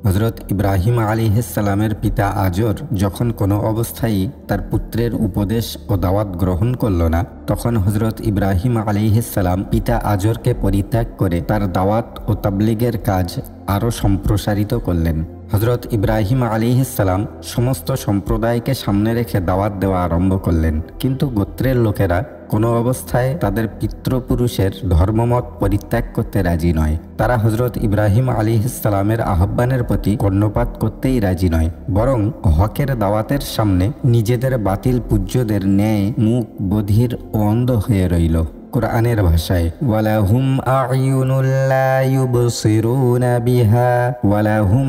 হযরত ইব্রাহিম আলাইহিস সালামের পিতা আজর যখন কোনো অবস্থায় তার পুত্রের উপদেশ ও দাওয়াত গ্রহণ করল না, তখন হযরত ইব্রাহিম আলাইহিস সালাম পিতা আজরকে পরিত্যাগ করে তার দাওয়াত ও তাবলীগের কাজ আরও সম্প্রসারিত করলেন। হযরত ইব্রাহিম আলাইহিস সালাম সমস্ত সম্প্রদায়কে সামনে রেখে দাওয়াত দেওয়া আরম্ভ করলেন, কিন্তু গোত্রের লোকেরা কোনো অবস্থায় তাদের পিতৃপুরুষের ধর্মমত পরিত্যাগ করতে রাজি নয়। তারা হযরত ইব্রাহিম আলাইহিস সালামের আহ্বানের প্রতি কর্ণপাত করতেই রাজি নয়, বরং হকের দাওয়াতের সামনে নিজেদের বাতিল পূজ্যদের ন্যায় মুখ বধির ও অন্ধ হয়ে রইল। কুরআনের ভাষায় ওয়ালাহুম আ'য়ুনুল লা ইউবসিরুনা বিহা ওয়ালাহুম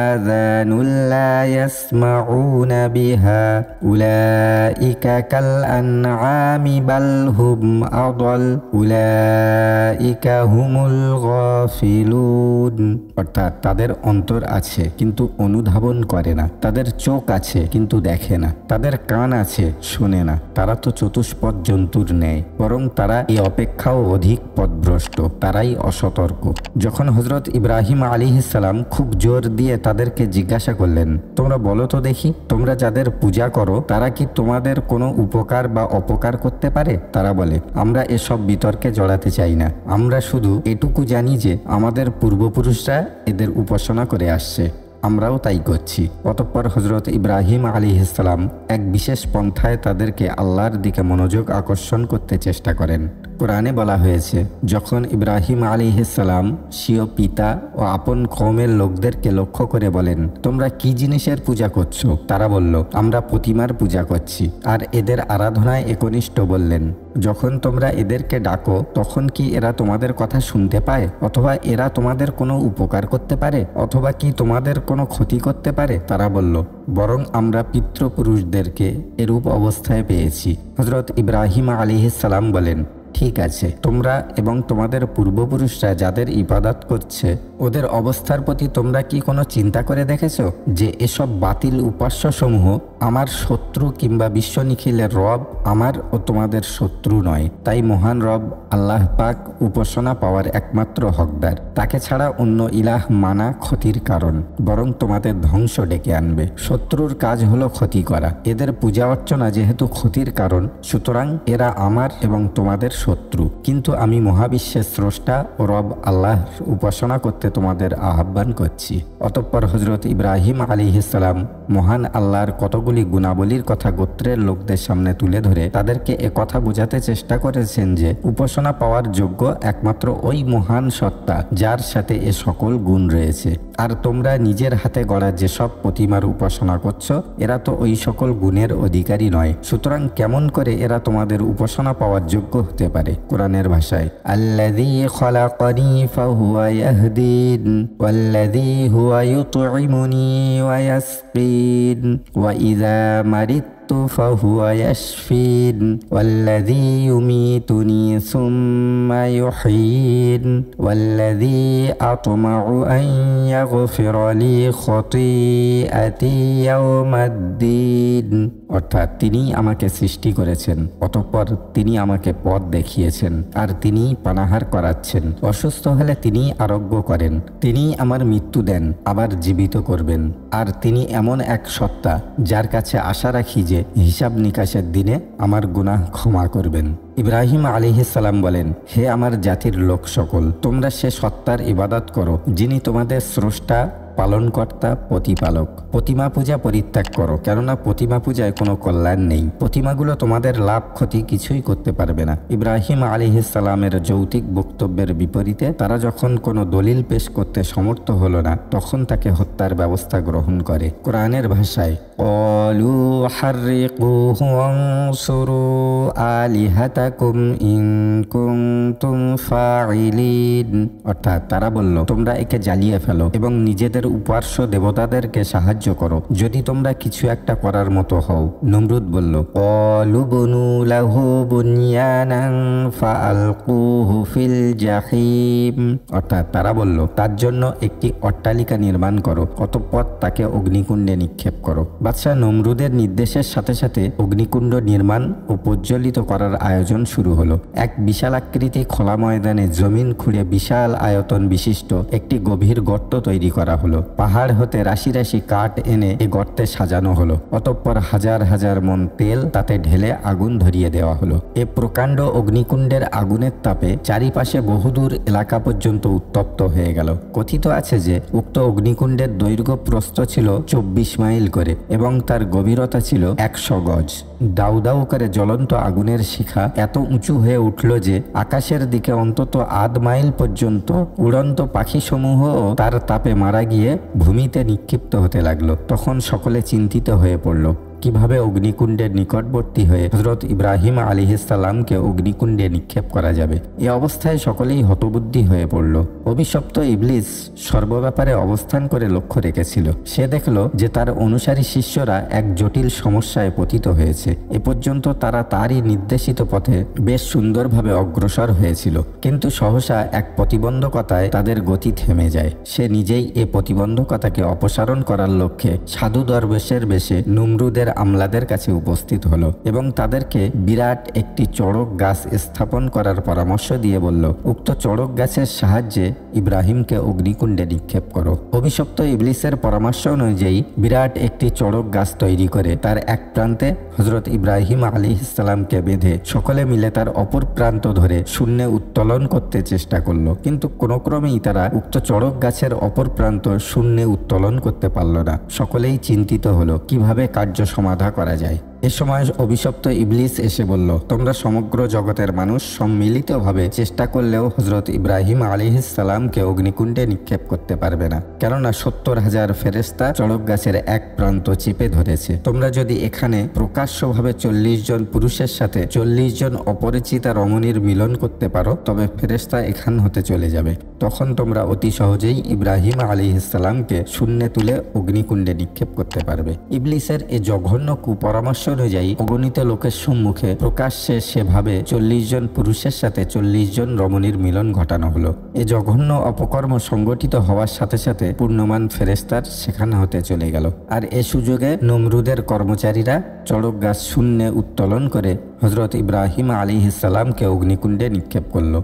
আযানুল লা ইয়াসমাউনা বিহা উলাইকা কাল আনআমি বাল হুম আদাল উলাইকা হুমুল গাফিলুন। অর্থাৎ তাদের অন্তর আছে কিন্তু অনুধাবন করে না, তাদের চোখ আছে কিন্তু দেখে না, তাদের কান আছে শোনে না, তারা তো চতুষ্পদ জন্তুর ন্যায়, বরং তারা এই অপেক্ষাও অধিক পথভ্রষ্ট, তারাই অসতর্ক। যখন হযরত ইব্রাহিম আলাইহিস সালাম খুব জোর দিয়ে তাদেরকে জিজ্ঞাসা করলেন, তোমরা বলো তো দেখি, তোমরা যাদের পূজা করো তারা কি তোমাদের কোনো উপকার বা অপকার করতে পারে? তারা বলে, আমরা এসব বিতর্কে জড়াতে চাই না, আমরা শুধু এটুকু জানি যে আমাদের পূর্বপুরুষরা এদের উপাসনা করে আসছে, আমরাও তাই করছি। অতঃপর হযরত ইব্রাহিম আলাইহিস সালাম এক বিশেষ পন্থায় তাদেরকে আল্লাহর দিকে মনোযোগ আকর্ষণ করতে চেষ্টা করেন। কোরআনে বলা হয়েছে, যখন ইব্রাহিম আলাইহিস সালাম স্বীয় পিতা ও আপন কওমের লোকদেরকে লক্ষ্য করে বলেন, তোমরা কি জিনিসের পূজা করছো? তারা বলল, আমরা প্রতিমার পূজা করছি আর এদের আরাধনায় একনিষ্ঠ। বললেন, যখন তোমরা এদেরকে ডাকো তখন কি এরা তোমাদের কথা শুনতে পায়? অথবা এরা তোমাদের কোনো উপকার করতে পারে? অথবা কি তোমাদের কোনো ক্ষতি করতে পারে? তারা বলল, বরং আমরা পিতৃপুরুষদেরকে এরূপ অবস্থায় পেয়েছি। হযরত ইব্রাহিম আলাইহিস সালাম বলেন, ঠিক আছে, তোমরা এবং তোমাদের পূর্বপুরুষরা যাদের ইবাদত করছে ওদের অবস্থার প্রতি তোমরা কি কোনো চিন্তা করে দেখেছো যে এসব বাতিল উপাস্য সমূহ আমার শত্রু কিংবা বিশ্ব নিখিলের রব আমার ও তোমাদের শত্রু নয়। তাই মহান রব আল্লাহ পাক উপাসনা পাওয়ার একমাত্র হকদার, তাকে ছাড়া অন্য ইলাহ মানা ক্ষতির কারণ, বরং তোমাদের ধ্বংস ডেকে আনবে। শত্রুর কাজ হলো ক্ষতি করা, এদের পূজা অর্চনা যেহেতু ক্ষতির কারণ, সুতরাং এরা আমার এবং তোমাদের শত্রু, কিন্তু আমি মহাবিশ্বের স্রষ্টা ও রব আল্লাহর উপাসনা করতে তোমাদের আহ্বান করছি। অতঃপর হযরত ইব্রাহিম আলাইহিস সালাম মহান আল্লাহর কতগুলি গুণাবলীর কথা গোত্রের লোকদের সামনে তুলে ধরে তাদেরকে একথা বোঝাতে চেষ্টা করেছেন যে উপাসনা পাওয়ার যোগ্য একমাত্র ওই মহান সত্তা যার সাথে এ সকল গুণ রয়েছে, আর তোমরা নিজের হাতে গড়া যেসব প্রতিমার উপাসনা করছো এরা তো ওই সকল গুণের অধিকারী নয়, সুতরাং কেমন করে এরা তোমাদের উপাসনা পাওয়ার যোগ্য হতে পারে? কোরআনের ভাষায় আল্লাযী খালাকানি ফাহুয়া ইয়াহদিন ওয়াল্লাযী হুয়া ইউতঈমুনি ওয়া ইয়াসকিন ওয়া ইযা মারিদতু ফাহুয়া ইয়াশফিন ওয়াল্লাযী ইউমীতুনি সুম্মা ইউহয়িন ওয়াল্লাযী আতমাউ আন ইয়াগফিরা লি খতীআতি ইয়াওমাদ্দিন। অর্থাৎ তিনি আমাকে সৃষ্টি করেছেন, অতঃপর তিনি আমাকে পথ দেখিয়েছেন, আর তিনি পানাহার করাচ্ছেন, অসুস্থ হলে তিনি আরোগ্য করেন, তিনি আমার মৃত্যু দেন আবার জীবিত করবেন, আর তিনি এমন এক সত্তা যার কাছে আশা রাখি যে হিসাব নিকাশের দিনে আমার গুনাহ ক্ষমা করবেন। ইব্রাহিম আলাইহিস সালাম বলেন, হে আমার জাতির লোক সকল, তোমরা সে সত্তার ইবাদত করো যিনি তোমাদের স্রষ্টা, পালনকর্তা, প্রতিপালক। প্রতিমা পূজা পরিত্যাগ করো, কেননা প্রতিমা পূজায় কোনো কল্যাণ নেই, প্রতিমাগুলো তোমাদের লাভ ক্ষতি কিছুই করতে পারবে না। ইব্রাহিম আলাইহিস সালামের যৌক্তিক বক্তব্যের বিপরীতে তারা যখন কোনো দলিল পেশ করতে সমর্থ হলো না তখন তাকে হত্যার ব্যবস্থা গ্রহণ করে। কোরআনের ভাষায় ক্বালু হাররিকুহু ওয়ানসুরু আলিহাতাকুম ইন কুনতুম ফাইলিন। অর্থাৎ তারা বলল, তোমরা একে জ্বালিয়ে ফেলো এবং নিজেদের উপাস্য দেবতাদেরকে সাহায্য করো যদি তোমরা কিছু একটা করার মতো হও। নমরুদ বলল, ক্বালু বুনু লাহু বুনয়ানান ফাআলকুহু ফিল জাহিম। অর্থাৎ তারা বলল, তার জন্য একটি অট্টালিকা নির্মাণ করো, অতঃপর তাকে অগ্নিকুণ্ডে নিক্ষেপ করো। বাদশাহ নমরুদের নির্দেশের সাথে সাথে অগ্নিকুণ্ড নির্মাণ ও প্রজ্বলিত করার আয়োজন শুরু হলো। এক বিশাল আকৃতি খোলা ময়দানে জমিন খুঁড়ে বিশাল আয়তন বিশিষ্ট একটি গভীর গর্ত তৈরি করা হলো। হলো। পাহাড় হতে রাশি রাশি কাঠ এনে এ গর্তে সাজানো হলো। অতঃপর হাজার হাজার মন তেল তাতে ঢেলে আগুন ধরিয়ে দেওয়া হলো। এ প্রকাণ্ড অগ্নিকুণ্ডের আগুনের তাপে চারিপাশে বহুদূর এলাকা পর্যন্ত উত্তপ্ত হয়ে গেল। কথিত আছে যে উক্ত অগ্নিকুণ্ডের দৈর্ঘ্য প্রস্থ ছিল 24 মাইল করে এবং তার গভীরতা ছিল 100 গজ। দাউ দাউ করে জ্বলন্ত আগুনের শিখা এত উঁচু হয়ে উঠল যে আকাশের দিকে অন্তত আধ মাইল পর্যন্ত উড়ন্ত পাখিসমূহও তার তাপে মারা গিয়ে ভূমিতে নিক্ষিপ্ত হতে লাগলো। তখন সকলে চিন্তিত হয়ে পড়ল কিভাবে অগ্নিকুণ্ডের নিকটবর্তী হয়ে হযরত ইব্রাহিম আলাইহিসসালামকে অগ্নিকুণ্ডে নিক্ষেপ করা যাবে। এ অবস্থায় সকলেই হতবুদ্ধি হয়ে পড়ল। অভিশপ্ত ইবলিস সর্বব্যাপারে অবস্থান করে লক্ষ্য রেখেছিল। সে দেখল যে তার অনুসারী শিষ্যরা এক জটিল সমস্যায় পতিত হয়েছে। এ পর্যন্ত তারা তারই নির্দেশিত পথে বেশ সুন্দরভাবে অগ্রসর হয়েছিল, কিন্তু সহসা এক প্রতিবন্ধকতায় তাদের গতি থেমে যায়। সে নিজেই এ প্রতিবন্ধকতাকে অপসারণ করার লক্ষ্যে সাধু দরবেশের বেশে নমরুদের আমলাদের কাছে উপস্থিত হলো এবং তাদেরকে বিরাট একটি চড়ক গাছ স্থাপন করার পরামর্শ দিয়ে বলল, উক্ত চড়ক গাছের সাহায্যে ইব্রাহিমকে অগ্নিকুণ্ডে নিক্ষেপ করো। অভিশপ্ত ইবলিসের পরামর্শ অনুযায়ী বিরাট একটি চড়ক গাছ তৈরি করে তার এক প্রান্তে হযরত ইব্রাহিম আলাইহিসসালামকে বেঁধে সকলে মিলে তার অপর প্রান্ত ধরে শূন্যে উত্তোলন করতে চেষ্টা করলো, কিন্তু কোনো ক্রমেই তারা উক্ত চড়ক গাছের অপর প্রান্ত শূন্যে উত্তোলন করতে পারল না। সকলেই চিন্তিত হলো কিভাবে কার্য সমাধা করা যায়। এ সময় অভিশপ্ত ইবলিস এসে বলল, তোমরা সমগ্র জগতের মানুষ সম্মিলিতভাবে চেষ্টা করলেও হযরত ইব্রাহিম আলাইহিসসালামকে অগ্নিকুণ্ডে নিক্ষেপ করতে পারবে না, কেননা 70,000 ফেরেশতা চড়ক গাছের এক প্রান্ত চেপে ধরেছে। তোমরা যদি এখানে প্রকাশ্যভাবে 40 জন পুরুষের সাথে 40 জন অপরিচিতা রমণীর মিলন করতে পারো, তবে ফেরেশতা এখান হতে চলে যাবে। তখন তোমরা অতি সহজেই ইব্রাহিম আলাইহিসসালামকে শূন্যে তুলে অগ্নিকুণ্ডে নিক্ষেপ করতে পারবে। ইবলিসের এ জঘন্য কুপরামর্শ অনুযায়ী অগণিত লোকের সম্মুখে প্রকাশ্যে সেভাবে 40 জন পুরুষের সাথে 40 জন রমণীর মিলন ঘটানো হলো। এ জঘন্য অপকর্ম সংগঠিত হওয়ার সাথে সাথে পূর্ণমান ফেরেশতার সেখানে হতে চলে গেল। আর এ সুযোগে নমরুদের কর্মচারীরা চড়ক গাছ শূন্যে উত্তোলন করে হযরত ইব্রাহিম আলাইহিসসালামকে অগ্নিকুণ্ডে নিক্ষেপ করল।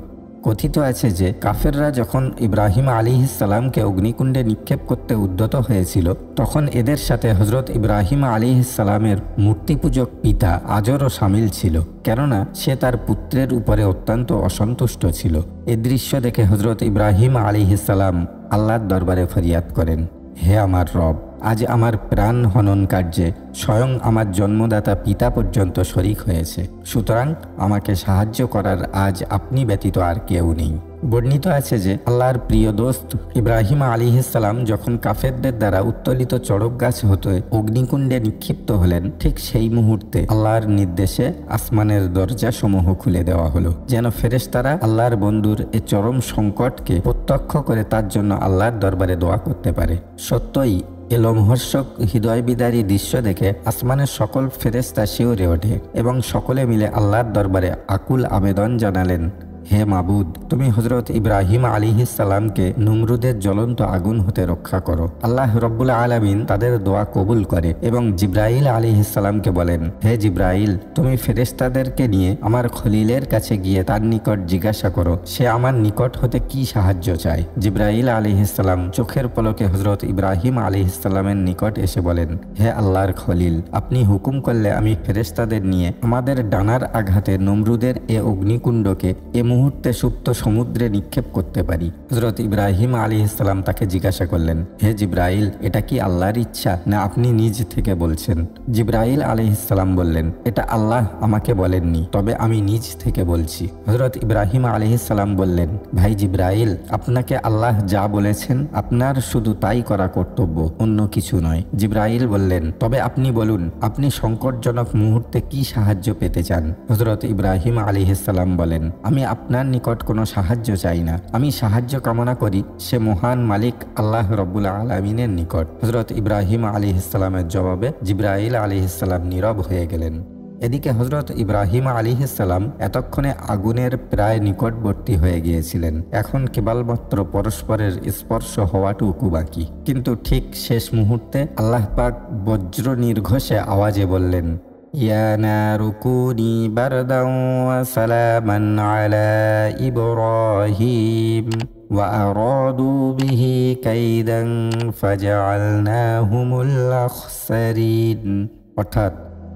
কথিত আছে যে কাফেররা যখন ইব্রাহিম আলাইহিসসালামকে অগ্নিকুণ্ডে নিক্ষেপ করতে উদ্যত হয়েছিল, তখন এদের সাথে হযরত ইব্রাহিম আলাইহিসসালামের মূর্তিপূজক পিতা আজরও সামিল ছিল, কেননা সে তার পুত্রের উপরে অত্যন্ত অসন্তুষ্ট ছিল। এ দৃশ্য দেখে হযরত ইব্রাহিম আলাইহিসসালাম আল্লাহর দরবারে ফরিয়াদ করেন, হে আমার রব, আজ আমার প্রাণ হনন কার্যে স্বয়ং আমার জন্মদাতা পিতা পর্যন্ত শরিক হয়েছে, সুতরাং আমাকে সাহায্য করার আজ আপনি ব্যতীত আর কেউ নেই। বর্ণিত আছে যে আল্লাহর প্রিয় দোস্ত ইব্রাহিম আলাইহিসসালাম যখন কাফেরদের দ্বারা উত্তোলিত চড়ক গাছ হতে অগ্নিকুণ্ডে নিক্ষিপ্ত হলেন, ঠিক সেই মুহূর্তে আল্লাহর নির্দেশে আসমানের দরজা সমূহ খুলে দেওয়া হলো, যেন ফেরেশতারা আল্লাহর বন্ধুর এ চরম সংকটকে প্রত্যক্ষ করে তার জন্য আল্লাহর দরবারে দোয়া করতে পারে। সত্যই এ লোমহর্ষক হৃদয়বিদারী দৃশ্য দেখে আসমানের সকল ফেরেশতা শিউরে ওঠে এবং সকলে মিলে আল্লাহর দরবারে আকুল আবেদন জানালেন, হে মাবুদ, তুমি হযরত ইব্রাহিম আলাইহিসসালামকে নমরুদের জ্বলন্ত আগুন হতে রক্ষা করো। আল্লাহ রব্বুল আলামিন তাদের দোয়া কবুল করে এবং জিব্রাইল আলাইহিসসালামকে বলেন, হে জিব্রাইল, তুমি ফেরেশতাদেরকে নিয়ে আমার খলিলের কাছে গিয়ে তার নিকট জিজ্ঞাসা করো সে আমার নিকট হতে কি সাহায্য চায়। জিব্রাইল আলাইহিসসালাম চোখের পলকে হযরত ইব্রাহিম আলাইহিসসালামের নিকট এসে বলেন, হে আল্লাহর খলিল, আপনি হুকুম করলে আমি ফেরেশতাদের নিয়ে আমাদের ডানার আঘাতে নমরুদের এ অগ্নিকুণ্ডকে এ মুহূর্তে সুপ্ত সমুদ্রে নিক্ষেপ করতে পারি। হযরত ইব্রাহিম আলাইহিসসালাম তাকে জিজ্ঞাসা করলেন, হে জিব্রাইল, এটা কি আল্লাহর ইচ্ছা না আপনি নিজ থেকে বলছেন? জিব্রাইল আলাইহিসসালাম বললেন, এটা আল্লাহ আমাকে বলেননি, তবে আমি নিজ থেকে বলছি। হযরত ইব্রাহিম আলাইহিসসালাম বললেন, ভাই জিব্রাইল, আপনাকে আল্লাহ যা বলেছেন আপনার শুধু তাই করা কর্তব্য, অন্য কিছু নয়। জিব্রাইল বললেন, তবে আপনি বলুন, আপনি সংকটজনক মুহূর্তে কি সাহায্য পেতে চান? হযরত ইব্রাহিম আলাইহিসসালাম বলেন, আমি আপনার নিকট কোনো সাহায্য চাই না, আমি সাহায্য কামনা করি সে মহান মালিক আল্লাহ রব্বুল আলামিনের নিকট। হযরত ইব্রাহিম আলাইহিসসালামের জবাবে জিব্রাইল আলাইহিসসালাম নীরব হয়ে গেলেন। এদিকে হযরত ইব্রাহিম আলাইহিসসালাম এতক্ষণে আগুনের প্রায় নিকটবর্তী হয়ে গিয়েছিলেন। এখন কেবলমাত্র পরস্পরের স্পর্শ হওয়াটুকু বাকি। কিন্তু ঠিক শেষ মুহূর্তে আল্লাহ পাক বজ্র নির্ঘোষে আওয়াজে বললেন, ইয়া নারু কুনি বারদাও ওয়া সালামান আলা ইব্রাহিম ওয়া আরাদু বিহি কাইদান ফাজআলনাহুমুল আখসারিন। অর্থাৎ,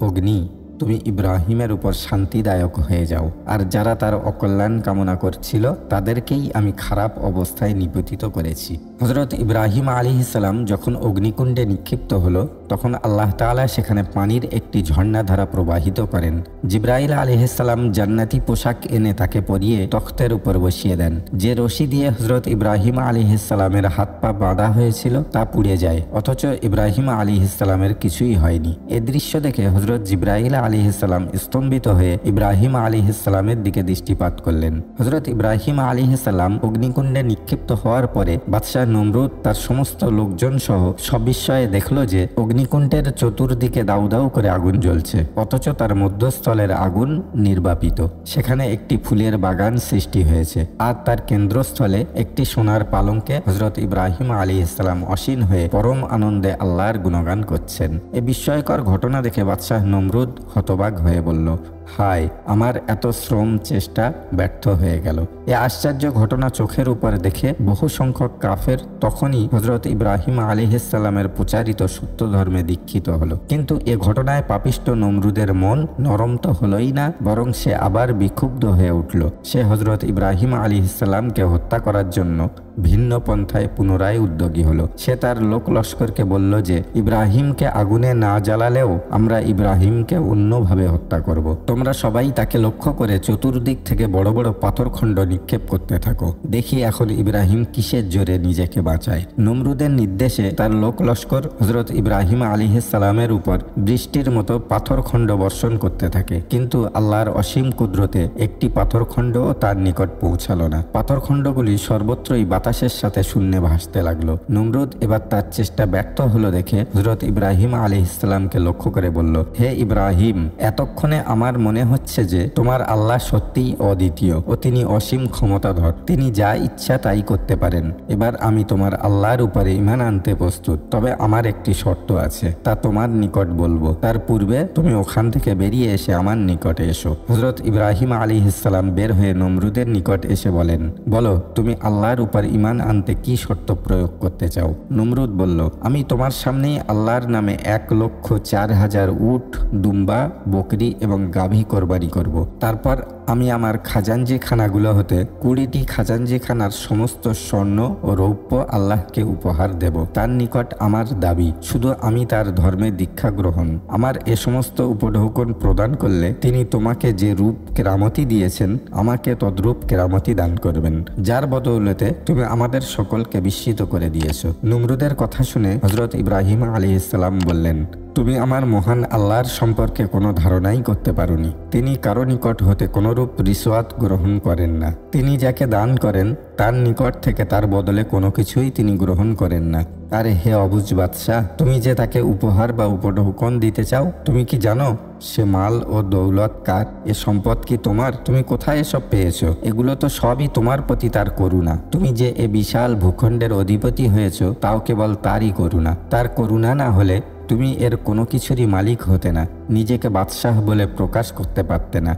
অগ্নি, তুমি ইব্রাহিমের উপর শান্তিদায়ক হয়ে যাও, আর যারা তার অকল্যাণ কামনা করছিল তাদেরকেই আমি খারাপ অবস্থায় নিপতিত করেছি। হজরত ইব্রাহিম আলাইহিস সালাম যখন অগ্নিকুণ্ডে নিক্ষিপ্ত হলো, তখন আল্লাহ তাআলা সেখানে পানির একটি ঝর্ণাধারা প্রবাহিত করেন। জিবরাইল আলাইহিস সালাম জান্নাতি পোশাক এনে তাকে পরিয়ে তখ্তের উপর বসিয়ে দেন। যে রশি দিয়ে হজরত ইব্রাহিম আলাইহিস সালামের হাত পা বাঁধা হয়েছিল তা পুড়ে যায়, অথচ ইব্রাহিম আলাইহিস সালামের কিছুই হয়নি। এ দৃশ্য দেখে হজরত জিবরাইল আলাইহিস সালাম স্তম্ভিত হয়ে ইব্রাহিম আলাইহিস সালামের দিকে দৃষ্টিপাত করলেন। হজরত ইব্রাহিম আলাইহিস সালাম অগ্নিকুণ্ডে নিক্ষিপ্ত হওয়ার পরে বাদশাহ নমরুদ তার সমস্ত লোকজন সহ সবিস্ময়ে দেখল যে অগ্নিকুণ্ডের চতুর্দিকে দাউ দাউ করে আগুন জ্বলছে, অথচ তার মধ্যস্থলের আগুন নির্বাপিত। সেখানে একটি ফুলের বাগান সৃষ্টি হয়েছে, আর তার কেন্দ্রস্থলে একটি সোনার পালঙ্কে হজরত ইব্রাহিম আলাইহিস সালাম অসীন হয়ে পরম আনন্দে আল্লাহর গুণগান করছেন। এ বিস্ময়কর ঘটনা দেখে বাদশাহ নমরুদ হতবাক হয়ে বলল, হায়, আমার এত শ্রম চেষ্টা ব্যর্থ হয়ে গেল। এ আশ্চর্য ঘটনা চোখের উপর দেখে বহু সংখ্যক কাফের তখনই হজরত ইব্রাহিম আলাইহিস সালামের প্রচারিত সত্য ধর্মে দীক্ষিত হলো। কিন্তু এ ঘটনায় পাপিষ্ট নমরুদের মন নরম তো হলোই না, বরং সে আবার বিক্ষুব্ধ হয়ে উঠল। সে হজরত ইব্রাহিম আলাইহিস সালামকে হত্যা করার জন্য ভিন্ন পন্থায় পুনরায় উদ্যোগী হলো। সে তার লোক লস্করকে বলল যে ইব্রাহিমকে আগুনে না জ্বালালেও আমরা ইব্রাহিমকে অন্যভাবে হত্যা করব। তোমরা সবাই তাকে লক্ষ্য করে চতুর্দিক থেকে বড় বড় পাথরখণ্ড নিক্ষেপ করতে থাকো, দেখি এখন ইব্রাহিম কিসের জোরে নিজেকে বাঁচায়। নমরুদের নির্দেশে তার লোক লস্কর হজরত ইব্রাহিম আলাইহিস সালামের উপর বৃষ্টির মতো পাথরখণ্ড বর্ষণ করতে থাকে, কিন্তু আল্লাহর অসীম কুদরতে একটি পাথরখণ্ডও তার নিকট পৌঁছালো না। পাথরখণ্ডগুলি সর্বত্রই বাতাসের সাথে শূন্যে ভাসতে লাগলো। নমরুদ এবার তার চেষ্টা ব্যর্থ হলো দেখে হজরত ইব্রাহিম আলাইহিস সালামকে লক্ষ্য করে বলল, হে ইব্রাহিম, এতক্ষণে আমার মনে হচ্ছে যে তোমার আল্লাহ সত্যিই অদ্বিতীয় ও তিনি অসীম ক্ষমতাধর, তিনি যা ইচ্ছা তাই করতে পারেন। এবার আমি তোমার আল্লাহর উপরে ঈমান আনতে প্রস্তুত, তবে আমার একটি শর্ত আছে, তা তোমার নিকট বলবো। তার পূর্বে তুমি ওখান থেকে বেরিয়ে এসে আমার নিকটে এসো। হজরত ইব্রাহিম আলাইহিস সালাম বের হয়ে নমরুদের নিকট এসে বলেন, বলো তুমি আল্লাহর উপর ঈমান আনতে কি শর্ত প্রয়োগ করতে চাও? নমরুদ বলল, আমি তোমার সামনেই আল্লাহর নামে 1,04,000 উট, দুম্বা, বকরি এবং গাভী কোরবানি করব। তারপর আমি আমার খাজানজি খানাগুলো হতে 20টি খাজানজি খানার সমস্ত স্বর্ণ ও রৌপ্য আল্লাহকে উপহার দেব। তার নিকট আমার দাবি, শুধু আমি তার ধর্মে দীক্ষা গ্রহণ। আমার এ সমস্ত উপঢৌকন প্রদান করলে তিনি তোমাকে যে রূপ কেরামতি দিয়েছেন আমাকে তদ্রূপ কেরামতি দান করবেন, যার বদৌলতে তুমি আমাদের সকলকে বিস্মিত করে দিয়েছ। নমরুদের কথা শুনে হজরত ইব্রাহিম আলাইহিস সালাম বললেন, তুমি আমার মহান আল্লাহর সম্পর্কে কোনো ধারণাই করতে পারোনি। তিনি কারো নিকট হতে কোনোরূপ রিশওয়াত গ্রহণ করেন না। তিনি যাকে দান করেন তার নিকট থেকে তার বদলে কোনো কিছুই তিনি গ্রহণ করেন না। আরে হে অবুঝ বাদশাহ, তুমি যে তাকে উপহার বা উপঢৌকন দিতে চাও, তুমি কি জানো সে মাল ও দৌলত কার? এ সম্পদ কি তোমার? তুমি কোথায় এসব পেয়েছো? এগুলো তো সবই তোমার প্রতি তার করুণা। তুমি যে এ বিশাল ভূখণ্ডের অধিপতি হয়েছো তাও কেবল তারই করুণা। তার করুণা না হলে তুমি এর কোনো কিছুরই মালিক হতে না, নিজেকে বাদশাহ বলে প্রকাশ করতে পারতে না।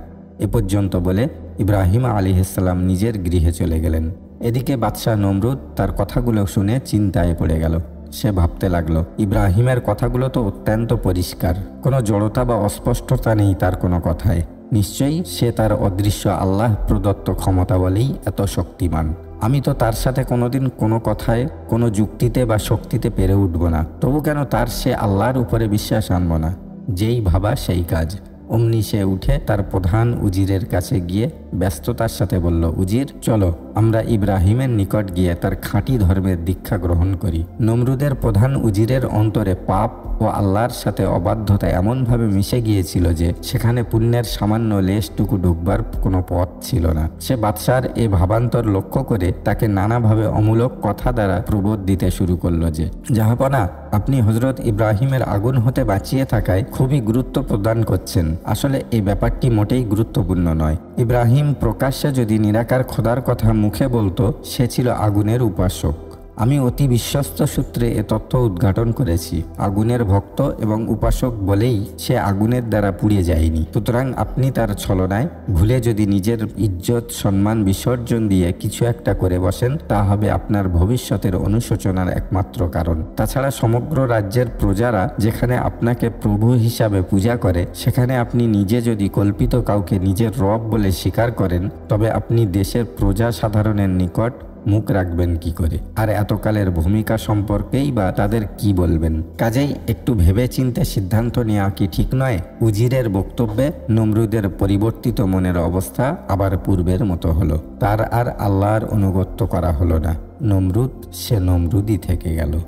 এ পর্যন্ত বলে ইব্রাহিম আলাইহিস সালাম নিজের গৃহে চলে গেলেন। এদিকে বাদশাহ নমরুদ তার কথাগুলো শুনে চিন্তায় পড়ে গেল। সে ভাবতে লাগলো, ইব্রাহিমের কথাগুলো তো অত্যন্ত পরিষ্কার, কোনো জড়তা বা অস্পষ্টতা নেই তার কোনো কথায়। নিশ্চয়ই সে তার অদৃশ্য আল্লাহ প্রদত্ত ক্ষমতা বলেই এত শক্তিমান। আমি তো তার সাথে কোনোদিন কোনো কথায়, কোনো যুক্তিতে বা শক্তিতে পেরে উঠব না, তবু কেন তার সে আল্লাহর উপরে বিশ্বাস আনব না? যেই ভাবা সেই কাজ। অমনি সে উঠে তার প্রধান উজিরের কাছে গিয়ে ব্যস্ততার সাথে বলল, উজির, চলো আমরা ইব্রাহিমের নিকট গিয়ে তার খাঁটি ধর্মের দীক্ষা গ্রহণ করি। নমরুদের প্রধান উজিরের অন্তরে পাপ ও আল্লাহর সাথে অবাধ্যতা এমনভাবে মিশে গিয়েছিল যে সেখানে পুণ্যের সামান্য লেশটুকু ঢুকবার কোনো পথ ছিল না। সে বাদশার এ ভাবান্তর লক্ষ্য করে তাকে নানাভাবে অমূলক কথা দ্বারা প্রবোধ দিতে শুরু করলো যে, জাহাপনা, আপনি হজরত ইব্রাহিমের আগুন হতে বাঁচিয়ে থাকায় খুবই গুরুত্ব প্রদান করছেন। আসলে এই ব্যাপারটি মোটেই গুরুত্বপূর্ণ নয়। ইব্রাহিম প্রকাশ্যে যদি নিরাকার খোদার কথা মুখে বলতো, সে ছিল আগুনের উপাসক। আমি অতি বিশ্বস্ত সূত্রে এ তথ্য উদ্ঘাটন করেছি। আগুনের ভক্ত এবং উপাসক বলেই সে আগুনের দ্বারা পুড়ে যায়নি। সুতরাং আপনি তার ছলনায় ভুলে যদি নিজের ইজ্জত সম্মান বিসর্জন দিয়ে কিছু একটা করে বসেন, তা হবে আপনার ভবিষ্যতের অনুশোচনার একমাত্র কারণ। তাছাড়া সমগ্র রাজ্যের প্রজারা যেখানে আপনাকে প্রভু হিসাবে পূজা করে, সেখানে আপনি নিজে যদি কল্পিত কাউকে নিজের রব বলে স্বীকার করেন, তবে আপনি দেশের প্রজা সাধারণের নিকট মুখ রাখবেন কি করে? আর এতকালের ভূমিকা সম্পর্কেই বা তাদের কি বলবেন? কাজেই একটু ভেবে চিন্তে সিদ্ধান্ত নেওয়া কি ঠিক নয়? উজিরের বক্তব্যে নমরুদের পরিবর্তিত মনের অবস্থা আবার পূর্বের মতো হলো। তার আর আল্লাহর অনুগত্য করা হলো না। নমরুদ সে নমরুদই থেকে গেল।